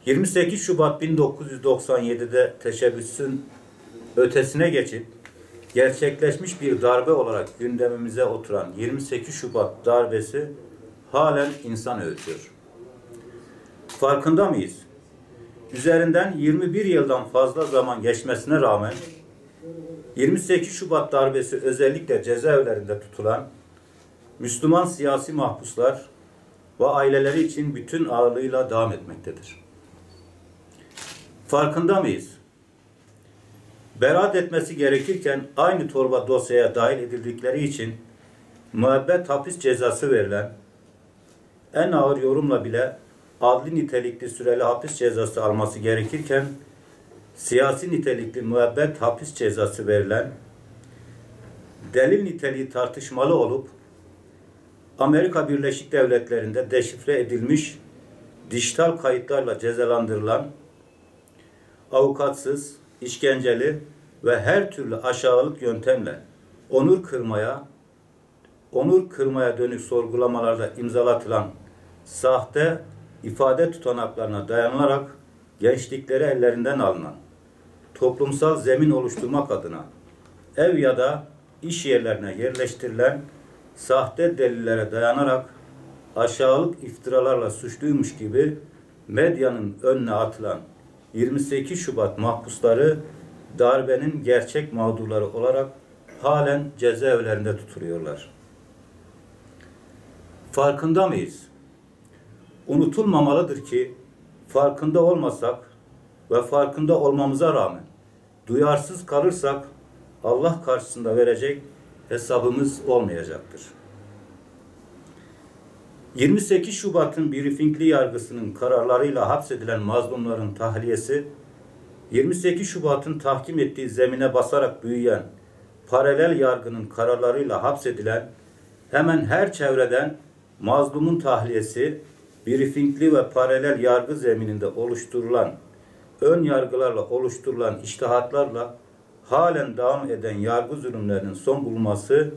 28 Şubat 1997'de teşebbüsün ötesine geçip gerçekleşmiş bir darbe olarak gündemimize oturan 28 Şubat darbesi halen insan öğütüyor. Farkında mıyız? Üzerinden 21 yıldan fazla zaman geçmesine rağmen 28 Şubat darbesi özellikle cezaevlerinde tutulan Müslüman siyasi mahpuslar ve aileleri için bütün ağırlığıyla devam etmektedir. Farkında mıyız? Beraat etmesi gerekirken aynı torba dosyaya dahil edildikleri için müebbet hapis cezası verilen, en ağır yorumla bile adli nitelikli süreli hapis cezası alması gerekirken siyasi nitelikli müebbet hapis cezası verilen, delil niteliği tartışmalı olup Amerika Birleşik Devletleri'nde deşifre edilmiş dijital kayıtlarla cezalandırılan, avukatsız, işkenceli ve her türlü aşağılık yöntemle onur kırmaya dönük sorgulamalarda imzalatılan sahte ifade tutanaklarına dayanılarak gençlikleri ellerinden alınan, toplumsal zemin oluşturmak adına ev ya da iş yerlerine yerleştirilen sahte delillere dayanarak aşağılık iftiralarla suçluymuş gibi medyanın önüne atılan 28 Şubat mahpusları darbenin gerçek mağdurları olarak halen cezaevlerinde tutuluyorlar. Farkında mıyız? Unutulmamalıdır ki farkında olmasak ve farkında olmamıza rağmen duyarsız kalırsak Allah karşısında verecek hesabımız olmayacaktır. 28 Şubat'ın briefingli yargısının kararlarıyla hapsedilen mazlumların tahliyesi, 28 Şubat'ın tahkim ettiği zemine basarak büyüyen paralel yargının kararlarıyla hapsedilen hemen her çevreden mazlumun tahliyesi, briefingli ve paralel yargı zemininde oluşturulan, ön yargılarla oluşturulan içtihatlarla halen devam eden yargı zulümlerinin son bulması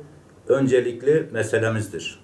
öncelikli meselemizdir.